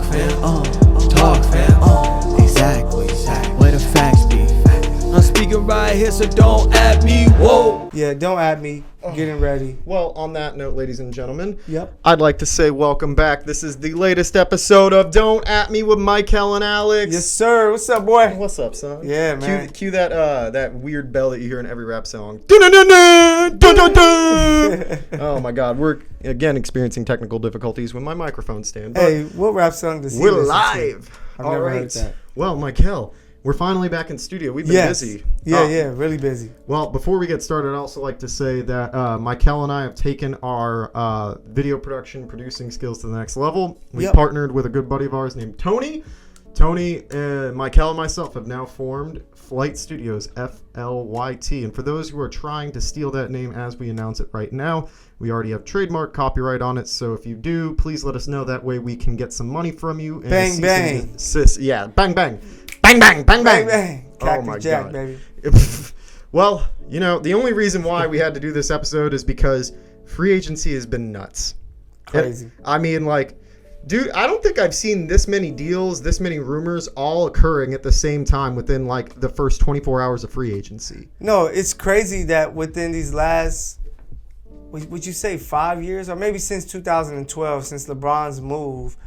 Talk, fam. Talk, fam. Exactly. Where the facts be. I'm speaking right here, so don't at me. Whoa. Yeah, don't at me. Getting ready. Well, on that note, ladies and gentlemen, Yep. I'd like to say welcome back. This is the latest episode of Don't At Me with Michael and Alex. Yes, sir. What's up, boy? What's up, son? Yeah, man. Cue that weird bell that you hear in every rap song. Oh my God, we're again experiencing technical difficulties with my microphone stand. But Hey, what rap song does he we're listen to? live. I've All never right. heard that. Well, Michael, we're finally back in studio. We've been busy. Yeah, really busy. Well, before we get started, I'd also like to say that Michael and I have taken our video production, producing skills to the next level. We partnered with a good buddy of ours named Tony. Tony, Michael, and myself have now formed Flight Studios, FLYT. And for those who are trying to steal that name as we announce it right now, we already have trademark copyright on it. So if you do, please let us know. That way we can get some money from you. And Bang, bang. Yeah, bang, bang. Bang, bang, bang, bang. Bang, bang. Oh, my Jack, God. baby. Well, you know, the only reason why we had to do this episode is because free agency has been nuts. Crazy. I mean, like, dude, I don't think I've seen this many deals, this many rumors all occurring at the same time within, like, the first 24 hours of free agency. No, it's crazy that within these last, would you say 5 years, or maybe since 2012, since LeBron's move,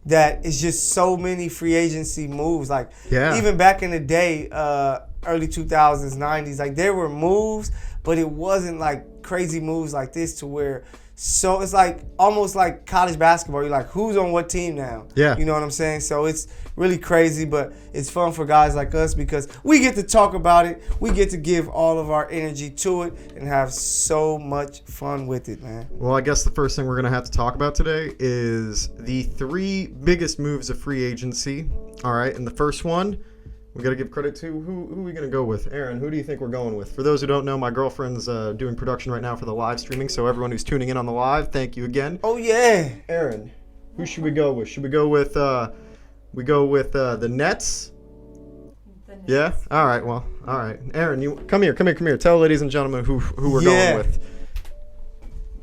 that it's just so many free agency moves. Like, even back in the day, early 2000s, 90s, like, there were moves, but it wasn't like crazy moves like this to where, so it's like almost like college basketball. You're like, who's on what team now? Yeah. You know what I'm saying? So it's really crazy, but it's fun for guys like us because we get to talk about it. We get to give all of our energy to it and have so much fun with it, man. Well, I guess the first thing we're going to have to talk about today is the three biggest moves of free agency. All right, and the first one, we got to give credit to who are we going to go with? Aaron, who do you think we're going with? For those who don't know, my girlfriend's doing production right now for the live streaming, so everyone who's tuning in on the live, thank you again. Oh, yeah. Aaron, who should we go with? Should we go with the Nets? Yeah? All right, well, all right. Aaron, you come here. Tell ladies and gentlemen who we're going with.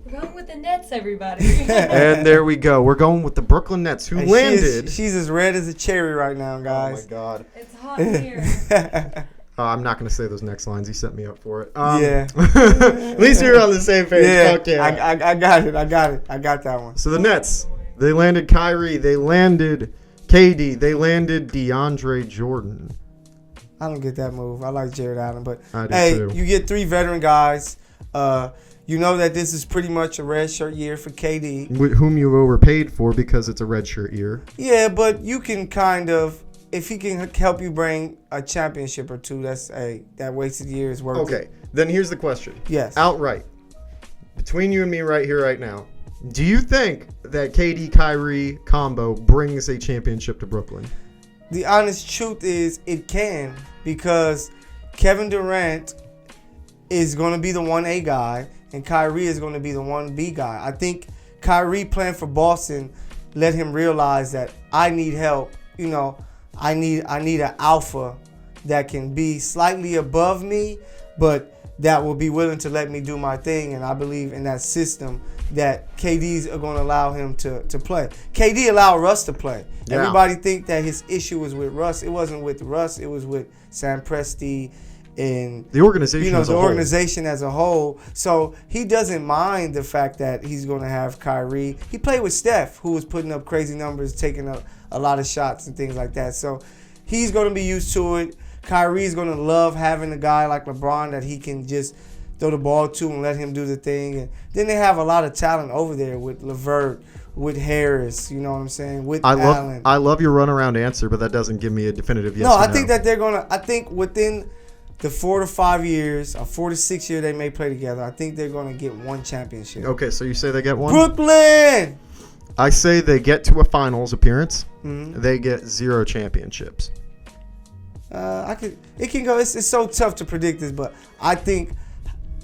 We're going with the Nets, everybody. And there we go. We're going with the Brooklyn Nets, who landed. She's as red as a cherry right now, guys. Oh, my God. It's hot here. I'm not going to say those next lines. He set me up for it. Yeah. At least you're on the same page. Yeah, Fuck yeah. I got it. I got that one. So the Nets, they landed Kyrie. They landed KD. They landed DeAndre Jordan. I don't get that move. I like Jared Allen, but I do hey, too. you get three veteran guys. You know that this is pretty much a red shirt year for KD. With whom you overpaid for because it's a redshirt year. Yeah, but you can kind of, if he can help you bring a championship or two, that wasted year is worth it. Okay, then here's the question. Yes. Outright, between you and me right here, right now, do you think that KD-Kyrie combo brings a championship to Brooklyn? The honest truth is it can, because Kevin Durant is going to be the 1A guy and Kyrie is going to be the 1B guy. I think Kyrie playing for Boston let him realize that I need help. You know, I need an alpha that can be slightly above me, but that will be willing to let me do my thing. And I believe in that system that KD's are going to allow him to play. KD allowed Russ to play. Yeah. Everybody think that his issue was with Russ. It wasn't with Russ. It was with Sam Presti and the organization, organization as a whole. So he doesn't mind the fact that he's going to have Kyrie. He played with Steph, who was putting up crazy numbers, taking up a lot of shots and things like that. So he's going to be used to it. Kyrie's going to love having a guy like LeBron that he can just throw the ball to and let him do the thing. And then they have a lot of talent over there with LeVert, with Harris, you know what I'm saying, with Allen. I love your runaround answer, but that doesn't give me a definitive yes or no. I think that I think within the 4 to 5 years, or 4 to 6 years they may play together, I think they're going to get one championship. Okay, so you say they get one? Brooklyn! I say they get to a finals appearance. Mm-hmm. They get 0 championships. It can go. It's so tough to predict this, but I think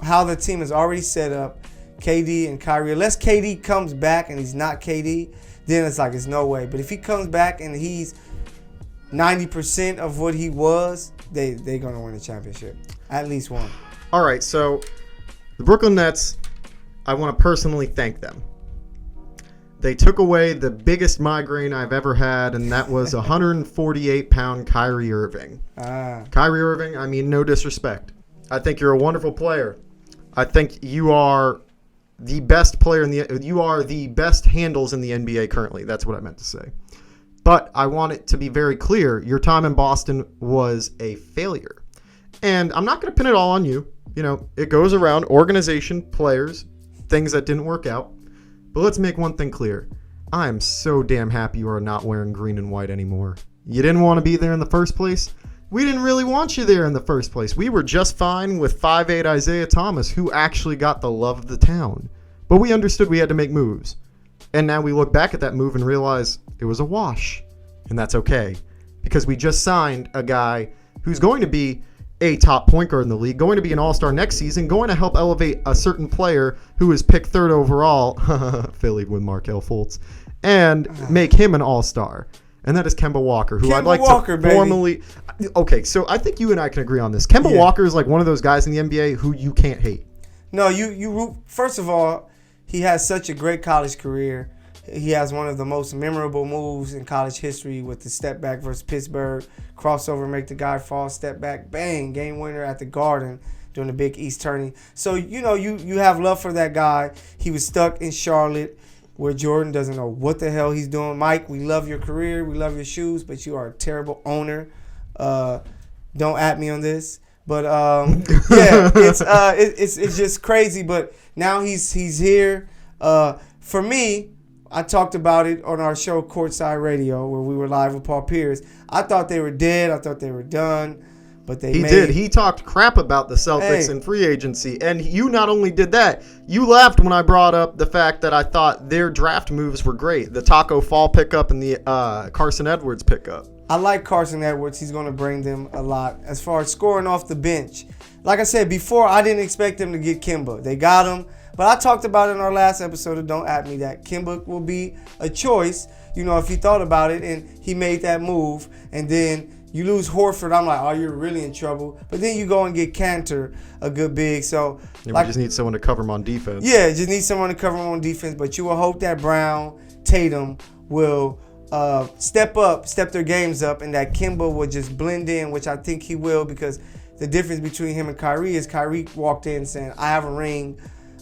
how the team is already set up, KD and Kyrie, unless KD comes back and he's not KD, then it's like it's no way. But if he comes back and he's 90% of what he was, they're going to win the championship. At least one. All right, so the Brooklyn Nets, I want to personally thank them. they took away the biggest migraine I've ever had, and that was 148-pound Kyrie Irving. Kyrie Irving, I mean, no disrespect. I think you're a wonderful player. I think you are the best player you are the best handles in the NBA currently. That's what I meant to say. But I want it to be very clear, your time in Boston was a failure. And I'm not going to pin it all on you. You know, it goes around organization, players, things that didn't work out. But let's make one thing clear. I am so damn happy you are not wearing green and white anymore. You didn't want to be there in the first place. We didn't really want you there in the first place. We were just fine with 5'8" Isaiah Thomas, who actually got the love of the town. But we understood we had to make moves. And now we look back at that move and realize it was a wash. And that's okay. Because we just signed a guy who's going to be a top point guard in the league, going to be an all-star next season, going to help elevate a certain player who is picked 3rd overall, Philly with Markelle Fultz, and make him an all-star. And that is Kemba Walker, who I'd like to formally... Okay, so I think you and I can agree on this. Kemba Walker is like one of those guys in the NBA who you can't hate. No, you root... First of all, he has such a great college career. He has one of the most memorable moves in college history with the step back versus Pittsburgh. Crossover, make the guy fall, step back, bang, game winner at the Garden during the Big East tourney. So, you know, you have love for that guy. He was stuck in Charlotte where Jordan doesn't know what the hell he's doing. Mike, we love your career. We love your shoes, but you are a terrible owner. Don't at me on this. But, yeah, it's just crazy. But now he's here. For me, I talked about it on our show, Courtside Radio, where we were live with Paul Pierce. I thought they were dead. I thought they were done. But he did. He talked crap about the Celtics in free agency. And you not only did that, you laughed when I brought up the fact that I thought their draft moves were great. The Taco Fall pickup and the Carson Edwards pickup. I like Carson Edwards. He's going to bring them a lot. As far as scoring off the bench, like I said before, I didn't expect them to get Kemba. They got him. But I talked about it in our last episode of Don't At Me that Kemba will be a choice, you know, if he thought about it and he made that move. And then you lose Horford, I'm like, oh, you're really in trouble. But then you go and get Cantor, a good big. So we just need someone to cover him on defense. Yeah, just need someone to cover him on defense. But you will hope that Brown, Tatum will step their games up, and that Kemba will just blend in, which I think he will, because the difference between him and Kyrie is Kyrie walked in saying, I have a ring.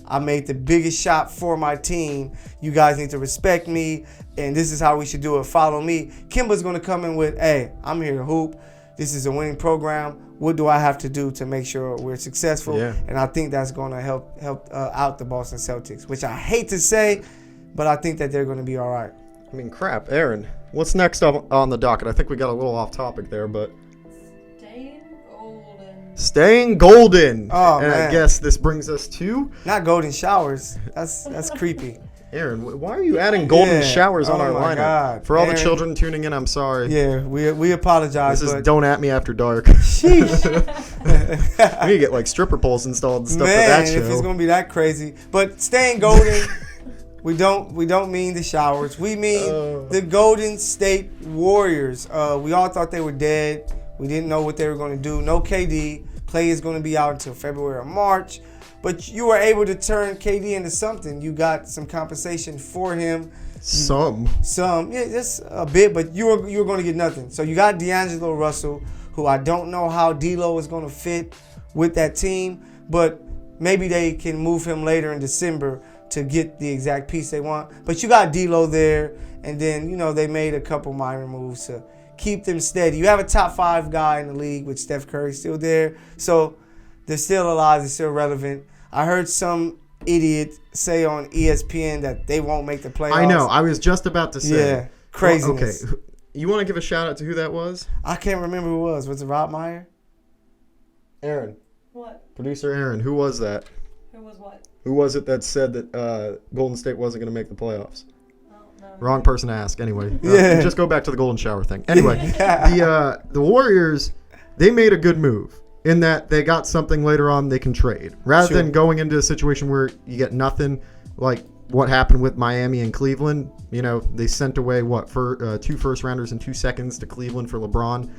I made the biggest shot for my team. You guys need to respect me, and this is how we should do it. Follow me. Kemba's going to come in with, hey, I'm here to hoop. This is a winning program. What do I have to do to make sure we're successful? Yeah. And I think that's going to help out the Boston Celtics, which I hate to say, but I think that they're going to be all right. I mean, crap. Aaron, what's next up on the docket? I think we got a little off topic there, but... Staying golden. Oh, and man. I guess this brings us to... Not golden showers. That's creepy. Aaron, why are you adding golden showers on our lineup? God. For all the children tuning in, I'm sorry. Yeah, we apologize. This is Don't At Me After Dark. Sheesh. We need to get like stripper poles installed and stuff for Man, that show. if it's going to be that crazy. But staying golden, we don't mean the showers. We mean the Golden State Warriors. We all thought they were dead. We didn't know what they were going to do. No KD. Clay is going to be out until February or March. But you were able to turn KD into something. You got some compensation for him. Some. Yeah, just a bit. But you were going to get nothing. So you got D'Angelo Russell, who I don't know how D'Lo is going to fit with that team. But maybe they can move him later in December to get the exact piece they want. But you got D'Lo there. And then, you know, they made a couple minor moves to keep them steady. You have a top 5 guy in the league with Steph Curry still there. So they're still alive. They're still relevant. I heard some idiot say on ESPN that they won't make the playoffs. I know. I was just about to say. Yeah. Craziness. Well, okay. You want to give a shout out to who that was? I can't remember who it was. Was it Rob Meyer? Aaron. What? Producer Aaron. Who was that? Who was what? Who was it that said that Golden State wasn't going to make the playoffs? No. Wrong person to ask. Anyway, just go back to the golden shower thing. Anyway, the Warriors, they made a good move in that they got something later on they can trade. Rather than going into a situation where you get nothing, like what happened with Miami and Cleveland. You know, they sent away, for 2 first-rounders and 2 seconds to Cleveland for LeBron.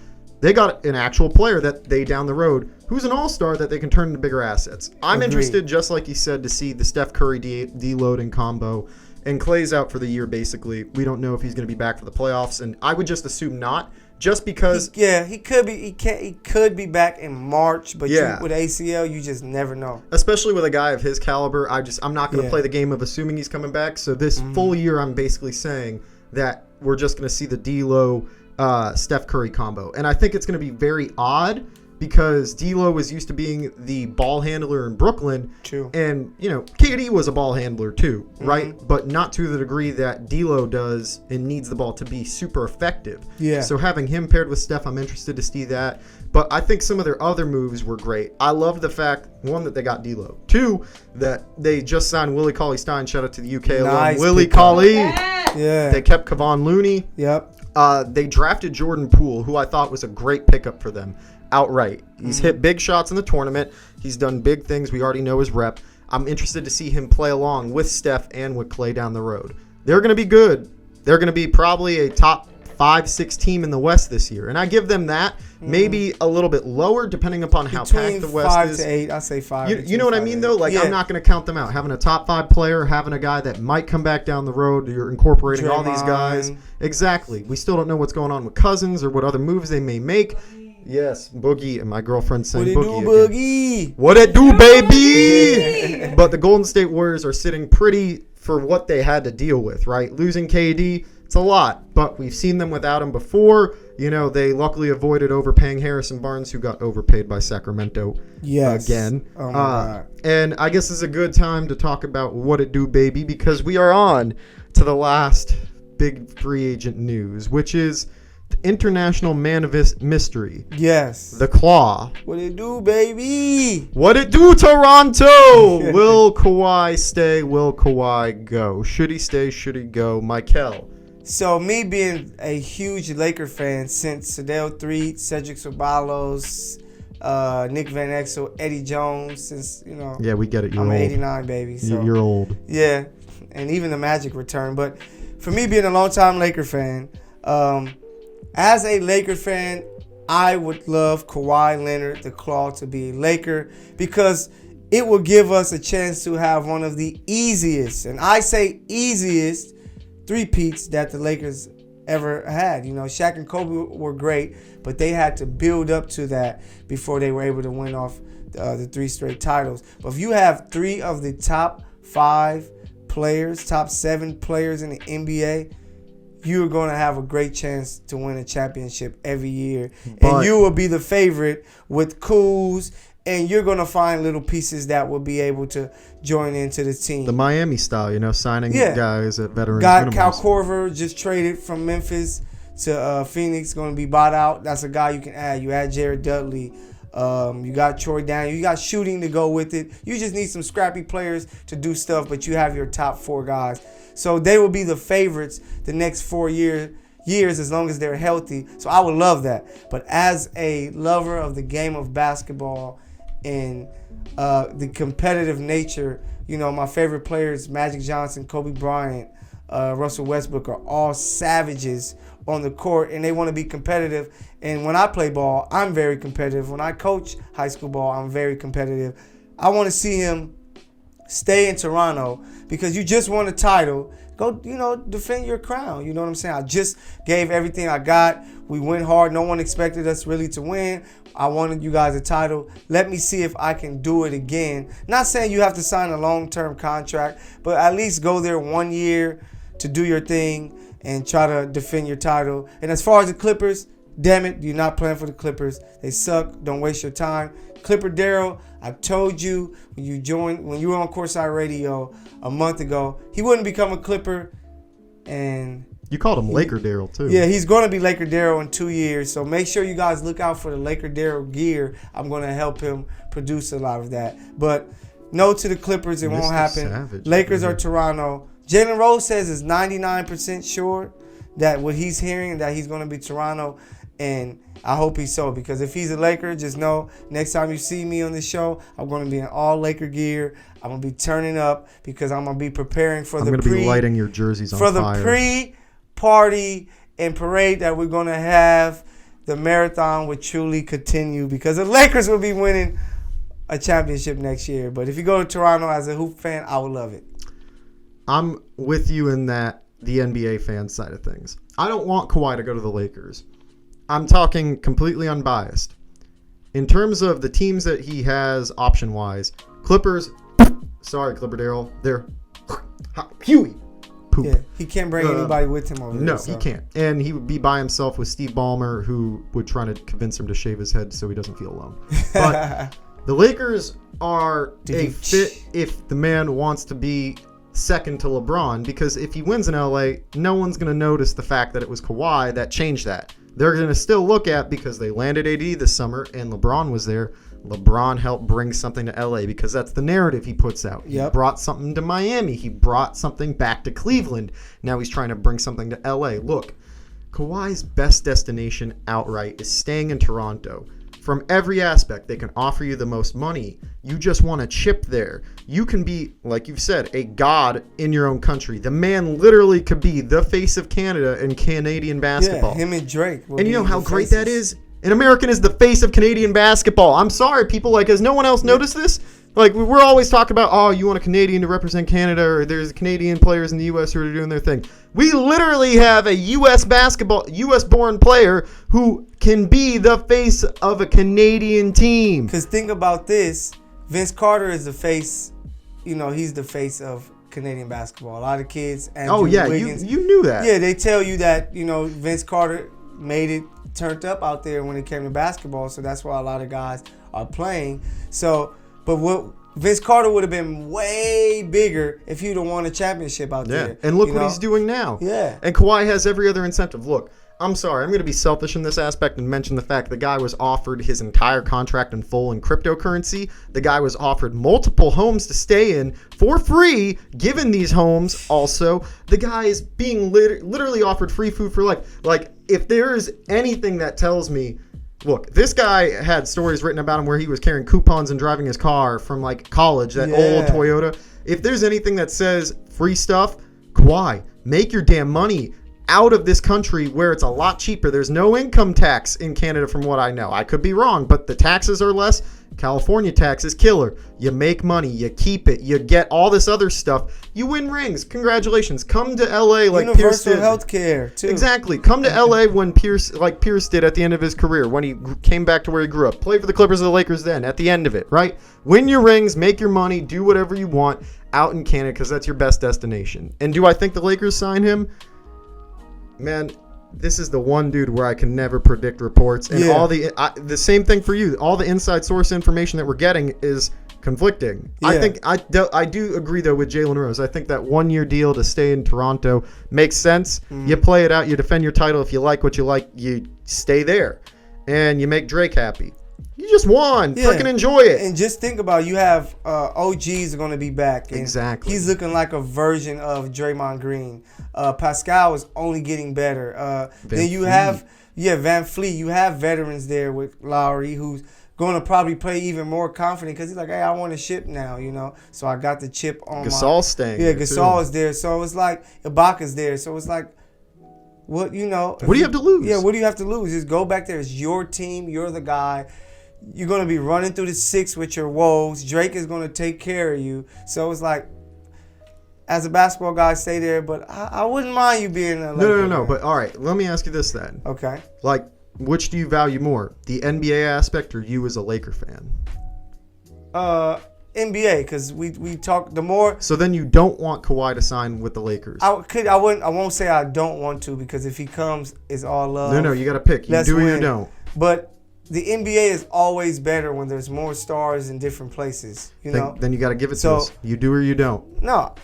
They got an actual player that they, down the road, who's an all-star that they can turn into bigger assets. I'm interested, just like you said, to see the Steph Curry deloading combo And Clay's out for the year, basically. We don't know if he's going to be back for the playoffs, and I would just assume not, just because. He could be. He could be back in March, but Yeah. with ACL, you just never know. Especially with a guy of his caliber, I'm not going to play the game of assuming he's coming back. So this full year, I'm basically saying that we're just going to see the D'Lo, Steph Curry combo, and I think it's going to be very odd. Because D'Lo was used to being the ball handler in Brooklyn. True. And, KD was a ball handler too, right? But not to the degree that D'Lo does and needs the ball to be super effective. Yeah. So having him paired with Steph, I'm interested to see that. But I think some of their other moves were great. I love the fact, one, that they got D'Lo. Two, that they just signed Willie Cauley-Stein. Shout out to the UK alum. Willie Cauley. Yeah. They kept Kevon Looney. Yep. They drafted Jordan Poole, who I thought was a great pickup for them. Outright. He's hit big shots in the tournament. He's done big things. We already know his rep. I'm interested to see him play along with Steph and with Clay down the road. They're going to be good. They're going to be probably a top 5-6 team in the West this year. And I give them that. Maybe a little bit lower depending upon how packed the West 5 is. to 8. I say 5. You know what I mean, though? Like, I'm not going to count them out. Having a top 5 player, having a guy that might come back down the road, you're incorporating all these guys. Exactly. We still don't know what's going on with Cousins or what other moves they may make. Yes, Boogie, and my girlfriend saying Boogie. What it do, baby? But the Golden State Warriors are sitting pretty for what they had to deal with, right? Losing KD, it's a lot, but we've seen them without him before. They luckily avoided overpaying Harrison Barnes, who got overpaid by Sacramento again. Oh, my God. And I guess it's a good time to talk about what it do, baby, because we are on to the last big free agent news, which is International Man of Mystery. Yes. The Claw. What it do, baby? What it do, Toronto? Will Kawhi stay? Will Kawhi go? Should he stay? Should he go? Michael. So, me being a huge Laker fan since Sedale Threet, Cedric Ceballos, Nick Van Exel, Eddie Jones, since, Yeah, we get it. You're I'm old. an 89 baby. So. You're old. Yeah, and even the Magic return. But for me being a longtime Laker fan, as a Laker fan, I would love Kawhi Leonard, the Claw, to be a Laker because it will give us a chance to have one of the easiest, and I say easiest, three-peats that the Lakers ever had. Shaq and Kobe were great, but they had to build up to that before they were able to win off the 3 straight titles. But if you have 3 of the top 5 players, top 7 players in the NBA, you're going to have a great chance to win a championship every year. And you will be the favorite with Kuz, and you're going to find little pieces that will be able to join into the team. The Miami style, signing guys at veteran Got minimums. Cal Korver just traded from Memphis to Phoenix, going to be bought out. That's a guy you can add. You add Jared Dudley. You got Troy Daniel. You got shooting to go with it. You just need some scrappy players to do stuff, but you have your top 4 guys. So they will be the favorites the next 4 years as long as they're healthy. So I would love that. But as a lover of the game of basketball and the competitive nature, my favorite players, Magic Johnson, Kobe Bryant, Russell Westbrook, are all savages on the court, and they want to be competitive. And when I play ball, I'm very competitive. When I coach high school ball, I'm very competitive. I want to see him stay in Toronto because you just won a title. Go, defend your crown. You know what I'm saying? I just gave everything I got. We went hard. No one expected us really to win. I wanted you guys a title. Let me see if I can do it again. Not saying you have to sign a long-term contract, but at least go there 1 year to do your thing and try to defend your title. And as far as the Clippers, damn it, you're not playing for the Clippers. They suck. Don't waste your time. Clipper Darrell, I told you when you were on Courtside Radio a month ago, he wouldn't become a Clipper. And you called him Laker Darrell too. Yeah, he's going to be Laker Darrell in 2 years. So make sure you guys look out for the Laker Darrell gear. I'm going to help him produce a lot of that. But no to the Clippers, it won't happen. Savage, Lakers are Toronto. Jalen Rose says is 99% sure that what he's hearing, that he's going to be Toronto. And I hope he's so, because if he's a Laker, just know next time you see me on the show, I'm going to be in all Laker gear. I'm going to be turning up because I'm going to be preparing for I'm going to be lighting your jerseys on for fire. the pre-party and parade that we're going to have. The marathon will truly continue because the Lakers will be winning a championship next year. But if you go to Toronto as a hoop fan, I would love it. I'm with you in that the NBA fan side of things. I don't want Kawhi to go to the Lakers. I'm talking completely unbiased. In terms of the teams that he has option-wise, Clippers, sorry, Clipperdale, they're Huey. Poop. Yeah, he can't bring anybody with him over there. No, so. he can't. And he would be by himself with Steve Ballmer, who would try to convince him to shave his head so he doesn't feel alone. But the Lakers are a fit if the man wants to be second to LeBron, because if he wins in LA, no one's going to notice the fact that it was Kawhi that changed that. They're going to still look at, because they landed AD this summer and LeBron was there, LeBron helped bring something to LA, because that's the narrative he puts out. He brought something to Miami. He brought something back to Cleveland. Now he's trying to bring something to LA. Look, Kawhi's best destination outright is staying in Toronto. From every aspect, they can offer you the most money. You just want a chip there. You can be, like you've said, a god in your own country. The man literally could be the face of Canada in Canadian basketball. Yeah, him and Drake. And you know how great that is? An American is the face of Canadian basketball. I'm sorry, people. Like, has no one else noticed this? Like, we're always talking about, oh, you want a Canadian to represent Canada, or there's Canadian players in the U.S. who are doing their thing. We literally have a U.S.-born player who can be the face of a Canadian team. Because think about this. Vince Carter is the face, he's the face of Canadian basketball. A lot of kids, Andrew Wiggins, you knew that. Yeah, they tell you that, Vince Carter made it turned up out there when it came to basketball, so that's why a lot of guys are playing. So, but what Vince Carter would have been way bigger if he'd have won a championship out there. And look what he's doing now. Yeah. And Kawhi has every other incentive. Look, I'm sorry, I'm going to be selfish in this aspect and mention the fact the guy was offered his entire contract in full in cryptocurrency. The guy was offered multiple homes to stay in for free, given these homes also. The guy is being literally offered free food for life. Like, if there is anything that tells me, look, this guy had stories written about him where he was carrying coupons and driving his car from, like, college, that old Toyota. If there's anything that says free stuff, Kawhi, make your damn money out of this country where it's a lot cheaper. There's no income tax in Canada from what I know. I could be wrong, but the taxes are less. California tax is killer. You make money, you keep it, you get all this other stuff. You win rings. Congratulations. Come to LA like Pierce did. Universal health care, too. Exactly. Come to LA when Pierce did at the end of his career, when he came back to where he grew up. Play for the Clippers or the Lakers then, at the end of it, right? Win your rings, make your money, do whatever you want out in Canada, because that's your best destination. And do I think the Lakers sign him? Man, this is the one dude where I can never predict reports, and all the same thing for you. All the inside source information that we're getting is conflicting. Yeah. I think I do agree though with Jalen Rose. I think that 1-year deal to stay in Toronto makes sense. You play it out, you defend your title. If you like what you like, you stay there, and you make Drake happy. You just won. Freaking enjoy it. And just think about it. You have OGs are going to be back. And exactly. He's looking like a version of Draymond Green. Pascal is only getting better. Then you have Van Fleet. You have veterans there with Lowry, who's going to probably play even more confident because he's like, hey, I want a chip now, So I got the chip on Gasol's staying. Yeah, Gasol is there. So it's like Ibaka's there. So it's like, what do you have to lose? Yeah, what do you have to lose? Just go back there. It's your team. You're the guy. You're going to be running through the six with your woes. Drake is going to take care of you. So it's like, as a basketball guy, stay there. But I wouldn't mind you being a Laker. No. But all right, let me ask you this then. Okay. Like, which do you value more, the NBA aspect or you as a Laker fan? NBA, because we talk the more. So then you don't want Kawhi to sign with the Lakers. I won't say I don't want to, because if he comes, it's all love. No, you got to pick. You do or you don't. But the NBA is always better when there's more stars in different places. Then you got to give it to us. You do or you don't. No,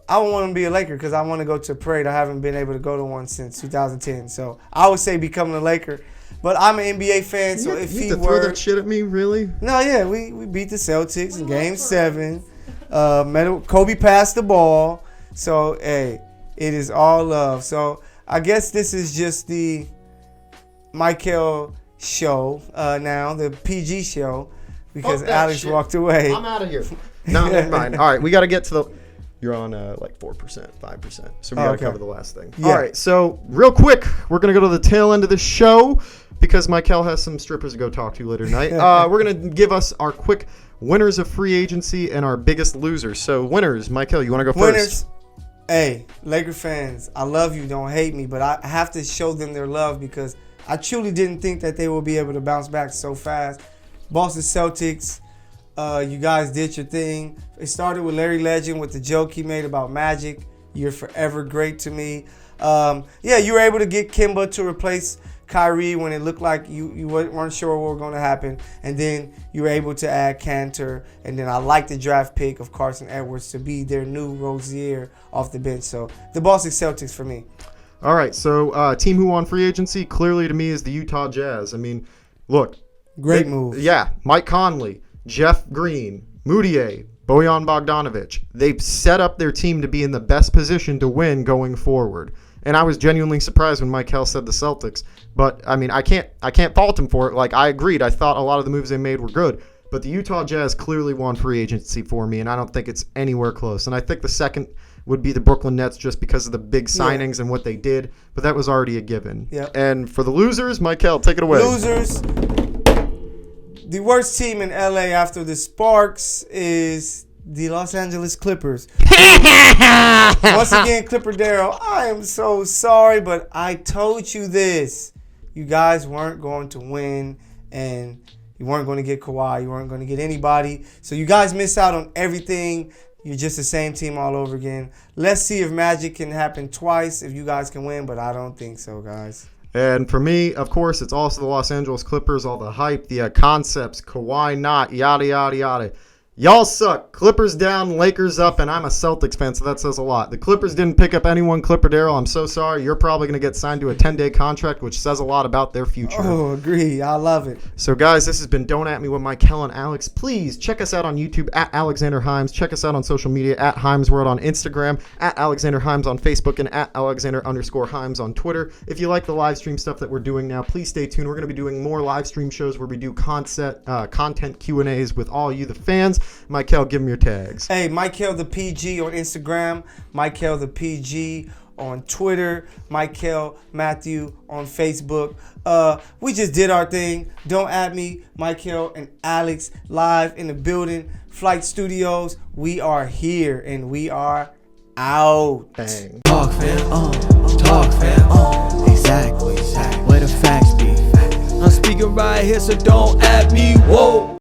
I don't want to be a Laker because I want to go to a parade. I haven't been able to go to one since 2010. So I would say becoming a Laker. But I'm an NBA fan, so if he were... throw that shit at me, really? No, yeah, we beat the Celtics in Game 7. Kobe passed the ball. So, hey, it is all love. So I guess this is just the Michael show now, the PG show, because Alex walked away. I'm out of here. No, never mind. All right, we got to get to the... You're on like 4%, 5%. So we got to cover the last thing. Yeah. All right, so real quick, we're going to go to the tail end of the show because Michael has some strippers to go talk to later tonight. We're going to give us our quick winners of free agency and our biggest losers. So winners, Michael, you want to go first? Winners, Hey, Laker fans, I love you. Don't hate me, but I have to show them their love because I truly didn't think that they will be able to bounce back so fast. Boston Celtics, you guys did your thing. It started with Larry Legend with the joke he made about Magic. You're forever great to me. Yeah, you were able to get Kemba to replace Kyrie when it looked like you weren't sure what was going to happen. And then you were able to add Cantor. And then I like the draft pick of Carson Edwards to be their new Rozier off the bench. So the Boston Celtics for me. All right, so team who won free agency, clearly to me, is the Utah Jazz. I mean, look. Great move. Yeah, Mike Conley, Jeff Green, Moutier, Bojan Bogdanovic. They've set up their team to be in the best position to win going forward. And I was genuinely surprised when Mike Hell said the Celtics. But, I mean, I can't fault him for it. Like, I agreed. I thought a lot of the moves they made were good. But the Utah Jazz clearly won free agency for me, and I don't think it's anywhere close. And I think the second would be the Brooklyn Nets just because of the big signings and what they did. But that was already a given. Yep. And for the losers, Mike Hell, take it away. Losers. The worst team in LA after the Sparks is the Los Angeles Clippers. Once again, Clipper Darrell, I am so sorry, but I told you this. You guys weren't going to win, and you weren't going to get Kawhi. You weren't going to get anybody. So you guys miss out on everything. You're just the same team all over again. Let's see if magic can happen twice, if you guys can win, but I don't think so, guys. And for me, of course, it's also the Los Angeles Clippers, all the hype, the concepts, Kawhi not, yada, yada, yada. Y'all suck. Clippers down, Lakers up, and I'm a Celtics fan, so that says a lot. The Clippers didn't pick up anyone. Clipper Darrell, I'm so sorry. You're probably going to get signed to a 10-day contract, which says a lot about their future. Oh, agree. I love it. So, guys, this has been Don't At Me with Mike Hell and Alex. Please check us out on YouTube at Alexander Himes. Check us out on social media at HimesWorld on Instagram, at Alexander Himes on Facebook, and at Alexander_Himes on Twitter. If you like the live stream stuff that we're doing now, please stay tuned. We're going to be doing more live stream shows where we do content Q&As with all you, the fans. Michael, give him your tags. Hey, Michael the PG on Instagram, Michael the PG on Twitter, Michael Matthew on Facebook. We just did our thing. Don't At Me, Michael and Alex live in the building. Flight Studios, we are here and we are out. Bang. Talk fam, exactly. Where the facts be. I'm speaking right here, so don't at me, whoa.